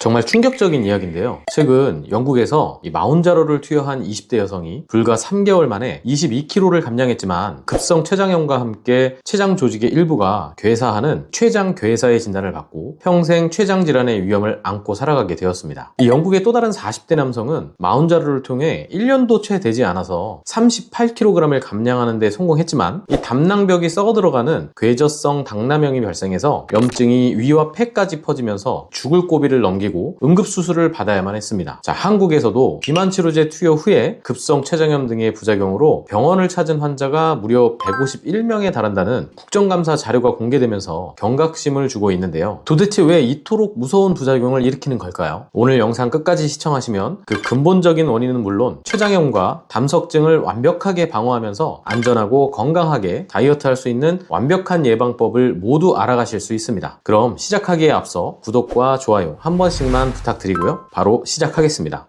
정말 충격적인 이야기인데요. 최근 영국에서 이 마운자로를 투여한 20대 여성이 불과 3개월 만에 22kg를 감량했지만 급성 췌장염과 함께 췌장 조직의 일부가 괴사하는 췌장괴사의 진단을 받고 평생 췌장 질환의 위험을 안고 살아가게 되었습니다. 이 영국의 또 다른 40대 남성은 마운자로를 통해 1년도 채 되지 않아서 38kg을 감량하는 데 성공했지만 이 담낭벽이 썩어 들어가는 괴저성 당남염이 발생해서 염증이 위와 폐까지 퍼지면서 죽을 고비를 넘기고 응급수술을 받아야만 했습니다. 자, 한국에서도 비만치료제 투여 후에 급성 췌장염 등의 부작용으로 병원을 찾은 환자가 무려 151명에 달한다는 국정감사 자료가 공개되면서 경각심을 주고 있는데요. 도대체 왜 이토록 무서운 부작용을 일으키는 걸까요? 오늘 영상 끝까지 시청하시면 그 근본적인 원인은 물론 췌장염과 담석증을 완벽하게 방어하면서 안전하고 건강하게 다이어트할 수 있는 완벽한 예방법을 모두 알아가실 수 있습니다. 그럼 시작하기에 앞서 구독과 좋아요 한 번씩만 부탁드리고요. 바로 시작하겠습니다.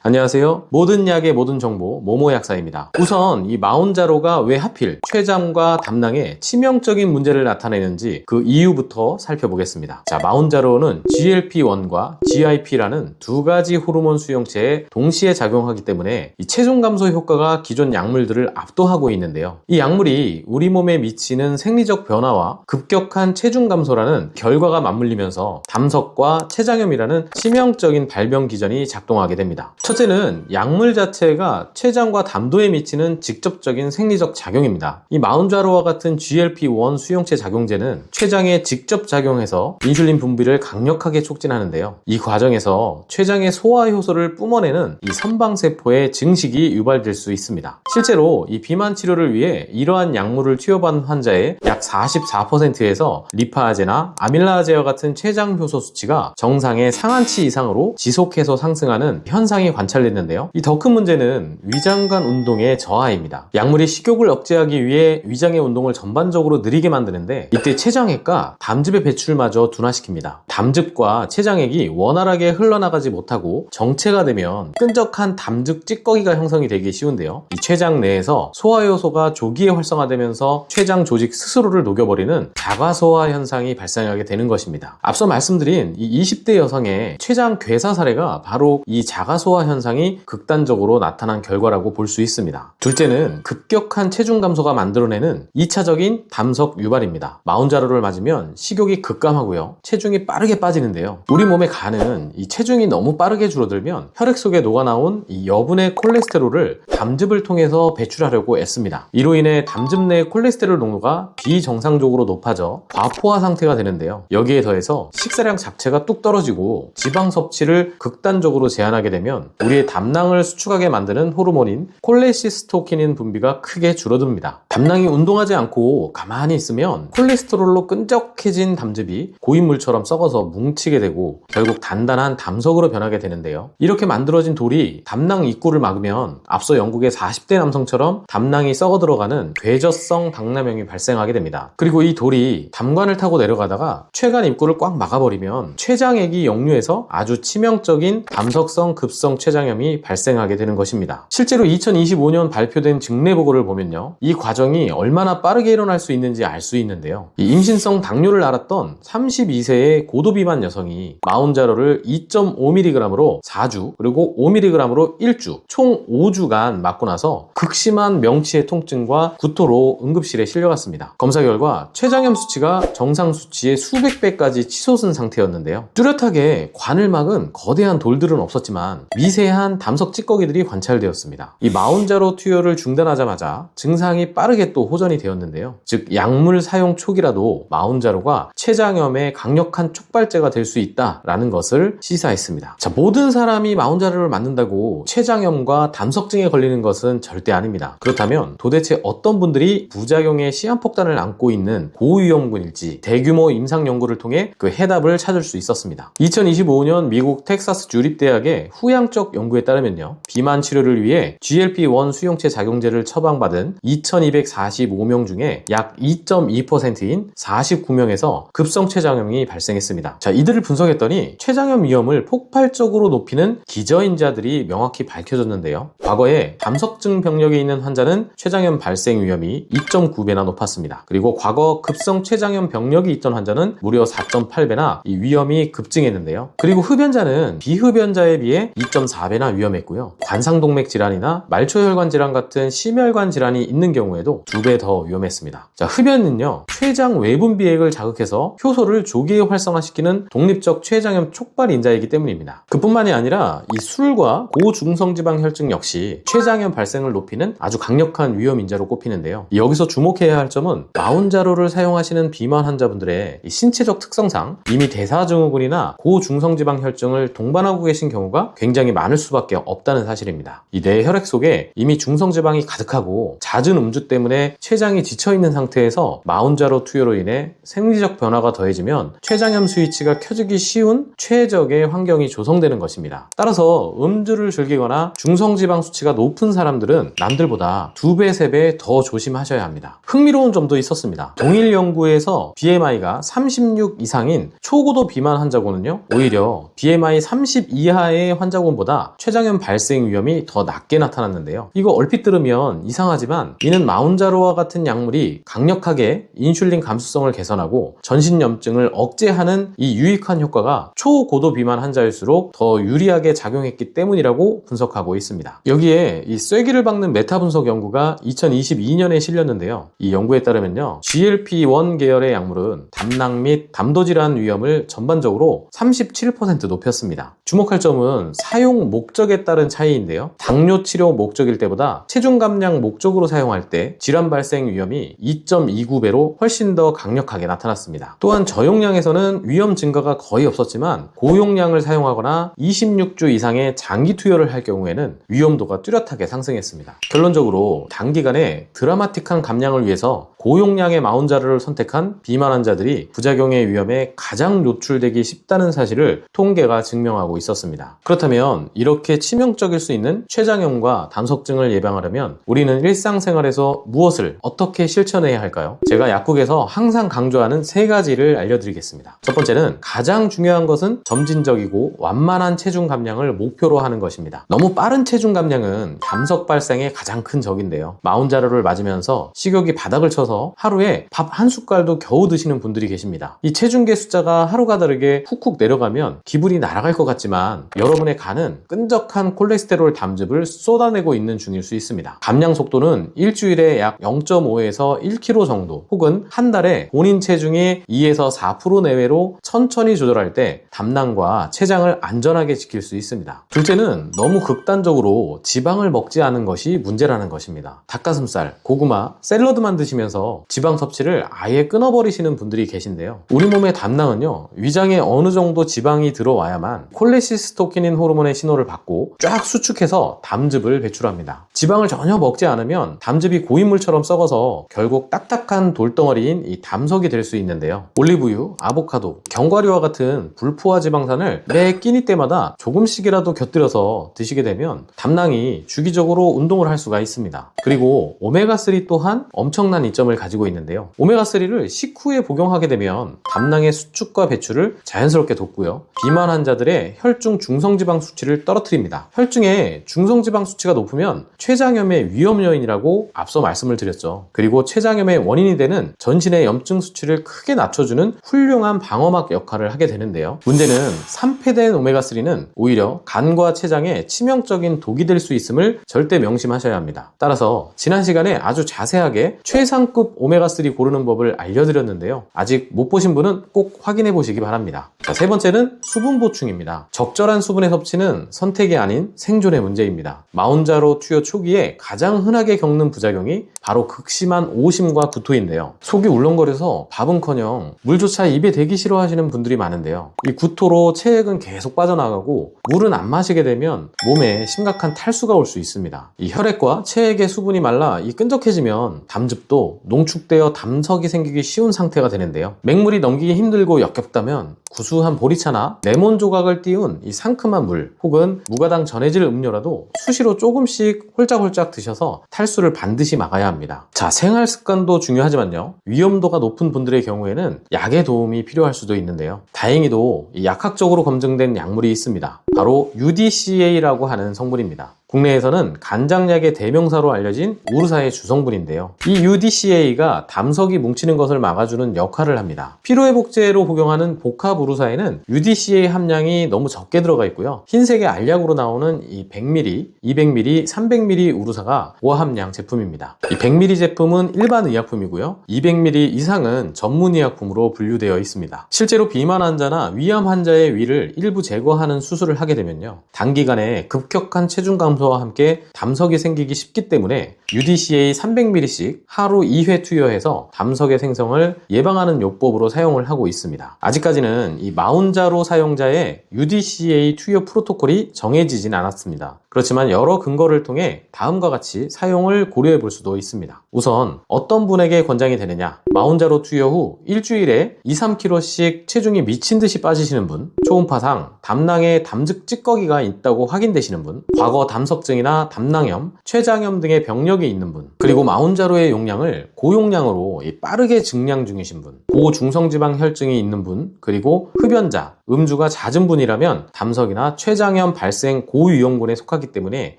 안녕하세요. 모든 약의 모든 정보 모모약사입니다. 우선 이 마운자로가 왜 하필 췌장과 담낭에 치명적인 문제를 나타내는지 그 이유부터 살펴보겠습니다. 자, 마운자로는 GLP-1과 GIP라는 두 가지 호르몬 수용체에 동시에 작용하기 때문에 이 체중 감소 효과가 기존 약물들을 압도하고 있는데요. 이 약물이 우리 몸에 미치는 생리적 변화와 급격한 체중 감소라는 결과가 맞물리면서 담석과 췌장염이라는 치명적인 발병 기전이 작동하게 됩니다. 첫째는 약물 자체가 췌장과 담도에 미치는 직접적인 생리적 작용입니다. 이 마운자로와 같은 GLP-1 수용체 작용제는 췌장에 직접 작용해서 인슐린 분비를 강력하게 촉진하는데요. 이 과정에서 췌장의 소화 효소를 뿜어내는 이 선방세포의 증식이 유발될 수 있습니다. 실제로 이 비만 치료를 위해 이러한 약물을 투여받은 환자의 약 44%에서 리파아제나 아밀라아제와 같은 췌장 효소 수치가 정상의 상한치 이상으로 지속해서 상승하는 현상이 관찰됐는데요. 이 더 큰 문제는 위장관 운동의 저하입니다. 약물이 식욕을 억제하기 위해 위장의 운동을 전반적으로 느리게 만드는데 이때 췌장액과 담즙의 배출마저 둔화시킵니다. 담즙과 췌장액이 원활하게 흘러나가지 못하고 정체가 되면 끈적한 담즙 찌꺼기가 형성이 되기 쉬운데요. 이 췌장 내에서 소화효소가 조기에 활성화되면서 췌장 조직 스스로를 녹여버리는 자가소화 현상이 발생하게 되는 것입니다. 앞서 말씀드린 이 20대 여성의 췌장 괴사 사례가 바로 이 자가소화 현상이 극단적으로 나타난 결과라고 볼 수 있습니다. 둘째는 급격한 체중 감소가 만들어내는 2차적인 담석 유발입니다. 마운자로를 맞으면 식욕이 급감하고요. 체중이 빠르게 빠지는데요. 우리 몸의 간은 이 체중이 너무 빠르게 줄어들면 혈액 속에 녹아나온 이 여분의 콜레스테롤을 담즙을 통해서 배출하려고 애씁니다. 이로 인해 담즙 내의 콜레스테롤 농도가 비정상적으로 높아져 과포화 상태가 되는데요. 여기에 더해서 식사량 자체가 뚝 떨어지고 지방 섭취를 극단적으로 제한하게 되면 우리의 담낭을 수축하게 만드는 호르몬인 콜레시스토키닌 분비가 크게 줄어듭니다. 담낭이 운동하지 않고 가만히 있으면 콜레스테롤로 끈적해진 담즙이 고인물처럼 썩어서 뭉치게 되고 결국 단단한 담석으로 변하게 되는데요. 이렇게 만들어진 돌이 담낭 입구를 막으면 앞서 영국의 40대 남성처럼 담낭이 썩어 들어가는 괴저성 당남염이 발생하게 됩니다. 그리고 이 돌이 담관을 타고 내려가다가 췌관 입구를 꽉 막아버리면 췌장액이 역류해서 아주 치명적인 담석성 급성 췌장염이 발생하게 되는 것입니다. 실제로 2025년 발표된 증례 보고를 보면요. 이 과정이 얼마나 빠르게 일어날 수 있는지 알 수 있는데요. 이 임신성 당뇨를 앓았던 32세의 고도비만 여성이 마운자로를 2.5mg으로 4주 그리고 5mg으로 1주 총 5주간 맞고 나서 극심한 명치의 통증과 구토로 응급실에 실려갔습니다. 검사 결과 췌장염 수치가 정상 수치의 수백 배까지 치솟은 상태였는데요. 뚜렷하게 관을 막은 거대한 돌들은 없었지만 미세한 담석 찌꺼기들이 관찰되었습니다. 이 마운자로 투여를 중단하자마자 증상이 빠르게 또 호전이 되었는데요. 즉 약물 사용 초기라도 마운자로가 췌장염의 강력한 촉발제가 될 수 있다라는 것을 시사했습니다. 자, 모든 사람이 마운자로를 맞는다고 췌장염과 담석증에 걸리는 것은 절대 아닙니다. 그렇다면 도대체 어떤 분들이 부작용의 시한폭탄을 안고 있는 고위험군일지 대규모 임상 연구를 통해 그 해답을 찾을 수 있었습니다. 2025년 미국 텍사스 주립대학의 후양적 심리적 연구에 따르면요, 비만 치료를 위해 GLP-1 수용체 작용제를 처방받은 2245명 중에 약 2.2%인 49명에서 급성 췌장염이 발생했습니다. 자, 이들을 분석했더니 췌장염 위험을 폭발적으로 높이는 기저인자들이 명확히 밝혀졌는데요. 과거에 담석증 병력이 있는 환자는 췌장염 발생 위험이 2.9배나 높았습니다. 그리고 과거 급성 췌장염 병력이 있던 환자는 무려 4.8배나 이 위험이 급증했는데요. 그리고 흡연자는 비흡연자에 비해 2.4배나 위험했고요. 관상동맥 질환이나 말초혈관 질환 같은 심혈관 질환이 있는 경우에도 2배 더 위험했습니다. 자, 흡연은요, 췌장 외분비액을 자극해서 효소를 조기에 활성화시키는 독립적 췌장염 촉발 인자이기 때문입니다. 그뿐만이 아니라 이 술과 고중성지방 혈증 역시 췌장염 발생을 높이는 아주 강력한 위험 인자로 꼽히는데요. 여기서 주목해야 할 점은 마운자로를 사용하시는 비만 환자분들의 이 신체적 특성상 이미 대사증후군이나 고중성지방 혈증을 동반하고 계신 경우가 굉장히 많을 수밖에 없다는 사실입니다. 이 내 혈액 속에 이미 중성지방이 가득하고 잦은 음주 때문에 췌장이 지쳐있는 상태에서 마운자로 투여로 인해 생리적 변화가 더해지면 췌장염 스위치가 켜지기 쉬운 최적의 환경이 조성되는 것입니다. 따라서 음주를 즐기거나 중성지방 수치가 높은 사람들은 남들보다 2배, 3배 더 조심하셔야 합니다. 흥미로운 점도 있었습니다. 동일 연구에서 BMI가 36 이상인 초고도 비만 환자군은요, 오히려 BMI 30 이하의 환자군보다 췌장염 발생 위험이 더 낮게 나타났는데요. 이거 얼핏 들으면 이상하지만 이는 마운자로와 같은 약물이 강력하게 인슐린 감수성을 개선하고 전신염증을 억제하는 이 유익한 효과가 초고도 비만 환자일수록 더 유리하게 작용했기 때문이라고 분석하고 있습니다. 여기에 이 쐐기를 박는 메타 분석 연구가 2022년에 실렸는데요. 이 연구에 따르면요, GLP-1 계열의 약물은 담낭 및 담도질환 위험을 전반적으로 37% 높였습니다. 주목할 점은 사용 목적에 따른 차이인데요. 당뇨 치료 목적일 때보다 체중 감량 목적으로 사용할 때 질환 발생 위험이 2.29배로 훨씬 더 강력하게 나타났습니다. 또한 저용량에서는 위험 증가가 거의 없었지만 고용량을 사용하거나 26주 이상의 장기 투여를 할 경우에는 위험도가 뚜렷하게 상승했습니다. 결론적으로 단기간에 드라마틱한 감량을 위해서 고용량의 마운자로를 선택한 비만 환자들이 부작용의 위험에 가장 노출되기 쉽다는 사실을 통계가 증명하고 있었습니다. 그렇다면 이렇게 치명적일 수 있는 췌장염과 담석증을 예방하려면 우리는 일상생활에서 무엇을 어떻게 실천해야 할까요? 제가 약국에서 항상 강조하는 3가지를 알려드리겠습니다. 첫 번째는 가장 중요한 것은 점진적이고 완만한 체중 감량을 목표로 하는 것입니다. 너무 빠른 체중 감량은 담석 발생의 가장 큰 적인데요. 마운자로를 맞으면서 식욕이 바닥을 쳐서 하루에 밥 한 숟갈도 겨우 드시는 분들이 계십니다. 이 체중계 숫자가 하루가 다르게 훅훅 내려가면 기분이 날아갈 것 같지만 여러분의 간은 끈적한 콜레스테롤 담즙을 쏟아내고 있는 중일 수 있습니다. 감량 속도는 일주일에 약 0.5에서 1kg 정도, 혹은 한 달에 본인 체중의 2에서 4% 내외로 천천히 조절할 때 담낭과 췌장을 안전하게 지킬 수 있습니다. 둘째는 너무 극단적으로 지방을 먹지 않은 것이 문제라는 것입니다. 닭가슴살, 고구마, 샐러드만 드시면서 지방 섭취를 아예 끊어버리시는 분들이 계신데요. 우리 몸의 담낭은요, 위장에 어느 정도 지방이 들어와야만 콜레시스토키닌 호르몬의 신호를 받고 쫙 수축해서 담즙을 배출합니다. 지방을 전혀 먹지 않으면 담즙이 고인물처럼 썩어서 결국 딱딱한 돌덩어리인 이 담석이 될 수 있는데요. 올리브유, 아보카도, 견과류와 같은 불포화 지방산을 매 끼니 때마다 조금씩이라도 곁들여서 드시게 되면 담낭이 주기적으로 운동을 할 수가 있습니다. 그리고 오메가3 또한 엄청난 이점을 가지고 있는데요. 오메가3를 식후에 복용하게 되면 담낭의 수축과 배출을 자연스럽게 돕고요. 비만 환자들의 혈중 중성지방 수치를 떨어뜨립니다. 혈중에 중성지방 수치가 높으면 췌장염의 위험 요인이라고 앞서 말씀을 드렸죠. 그리고 췌장염의 원인이 되는 전신의 염증 수치를 크게 낮춰주는 훌륭한 방어막 역할을 하게 되는데요. 문제는 산패된 오메가3는 오히려 간과 췌장에 치명적인 독이 될 수 있음을 절대 명심하셔야 합니다. 따라서 지난 시간에 아주 자세하게 최상급 오메가3 고르는 법을 알려드렸는데요. 아직 못 보신 분은 꼭 확인해 보시기 바랍니다. 자, 세 번째는 수분 보충입니다. 적절한 수분의 섭취는 선택이 아닌 생존의 문제입니다. 마운자로 투여 초기에 가장 흔하게 겪는 부작용이 바로 극심한 오심과 구토인데요. 속이 울렁거려서 밥은커녕 물조차 입에 대기 싫어하시는 분들이 많은데요. 이 구토로 체액은 계속 빠져나가고 물은 안 마시게 되면 몸에 심각한 탈수가 올 수 있습니다. 이 혈액과 체액의 수분이 말라 이 끈적해지면 담즙도 농축되어 담석이 생기기 쉬운 상태가 되는데요. 맹물이 넘기기 힘들고 역겹다면 구수한 보리차나 레몬 조각을 띄운 이 상큼한 물 혹은 무가당 전해질 음료라도 수시로 조금씩 홀짝홀짝 드셔서 탈수를 반드시 막아야 합니다. 자, 생활 습관도 중요하지만요, 위험도가 높은 분들의 경우에는 약의 도움이 필요할 수도 있는데요, 다행히도 이 약학적으로 검증된 약물이 있습니다. 바로 UDCA라고 하는 성분입니다. 국내에서는 간장약의 대명사로 알려진 우르사의 주성분인데요, 이 UDCA가 담석이 뭉치는 것을 막아주는 역할을 합니다. 피로회복제로 복용하는 복합 우르사에는 UDCA 함량이 너무 적게 들어가 있고요, 흰색의 알약으로 나오는 이 100ml, 200ml, 300ml 우르사가 고함량 제품입니다. 이 100ml 제품은 일반 의약품이고요, 200ml 이상은 전문 의약품으로 분류되어 있습니다. 실제로 비만 환자나 위암 환자의 위를 일부 제거하는 수술을 하게 되면요, 단기간에 급격한 체중 감소와 함께 담석이 생기기 쉽기 때문에 UDCA 300ml씩 하루 2회 투여해서 담석의 생성을 예방하는 요법으로 사용을 하고 있습니다. 아직까지는 이 마운자로 사용자의 UDCA 투여 프로토콜이 정해지진 않았습니다. 그렇지만 여러 근거를 통해 다음과 같이 사용을 고려해 볼 수도 있습니다. 우선 어떤 분에게 권장이 되느냐, 마운자로 투여 후 일주일에 2-3kg씩 체중이 미친 듯이 빠지시는 분, 초음파상 담낭에 담즙 찌꺼기가 있다고 확인되시는 분, 과거 담석증이나 담낭염, 췌장염 등의 병력이 있는 분, 그리고 마운자로의 용량을 고용량으로 빠르게 증량 중이신 분, 고중성지방 혈증이 있는 분, 그리고 흡연자, 음주가 잦은 분이라면 담석이나 췌장염 발생 고위험군에 속하기 때문에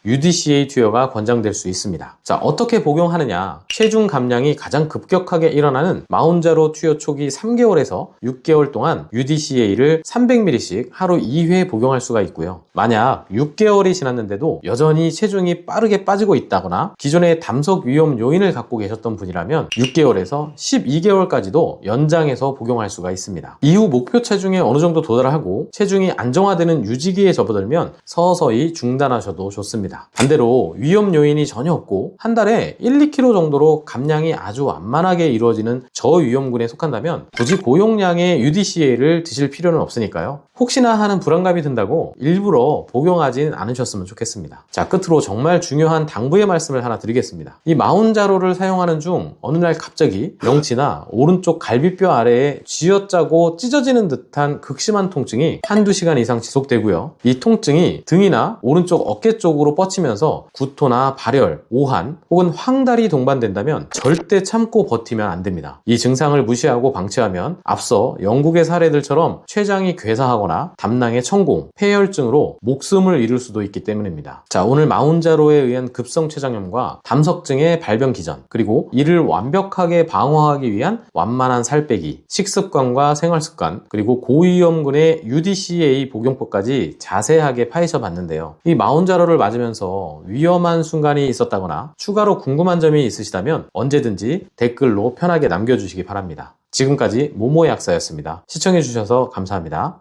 UDCA 투여가 권장될 수 있습니다. 자, 어떻게 복용하느냐, 체중 감량이 가장 급격하게 일어나는 마운자로 투여 초기 3개월에서 6개월 동안 UDCA를 300ml씩 하루 2회 복용할 수가 있고요, 만약 6개월이 지났는데도 여전히 체중이 빠르게 빠지고 있다거나 기존의 담석 위험 요인을 갖고 계셨던 분이라면 6개월에서 12개월까지도 연장해서 복용할 수가 있습니다. 이후 목표 체중에 어느 정도 도달하고 체중이 안정화되는 유지기에 접어들면 서서히 중단하셔도 좋습니다. 반대로 위험 요인이 전혀 없고 한 달에 1-2kg 정도로 감량이 아주 완만하게 이루어지는 저위험군에 속한다면 굳이 고용량의 UDCA를 드실 필요는 없으니까요, 혹시나 하는 불안감이 든다고 일부러 복용하진 않으셨으면 좋겠습니다. 자, 끝으로 정말 중요한 당부의 말씀을 하나 드리겠습니다. 이 마운자로를 사용하는 중 어느 날 갑자기 명치나 오른쪽 갈비뼈 아래에 쥐어짜고 찢어지는 듯한 극심한 통증이 한두 시간 이상 지속되고요, 이 통증이 등이나 오른쪽 어깨 쪽으로 뻗치면서 구토나 발열, 오한 혹은 황달이 동반된다면 절대 참고 버티면 안 됩니다. 이 증상을 무시하고 방치하면 앞서 영국의 사례들처럼 췌장이 괴사하거나 담낭의 천공, 폐혈증으로 목숨을 잃을 수도 있기 때문입니다. 자, 오늘 마운자로에 의한 급성 췌장염과 담석증의 발병 기전, 그리고 이를 완벽하게 방어하기 위한 완만한 살 빼기, 식습관과 생활습관, 그리고 고위험군의 UDCA 복용법까지 자세하게 파헤쳐 봤는데요, 이 마운자로를 맞으면서 위험한 순간이 있었다거나 추가로 궁금한 점이 있으시다면 언제든지 댓글로 편하게 남겨주시기 바랍니다. 지금까지 모모약사였습니다. 시청해주셔서 감사합니다.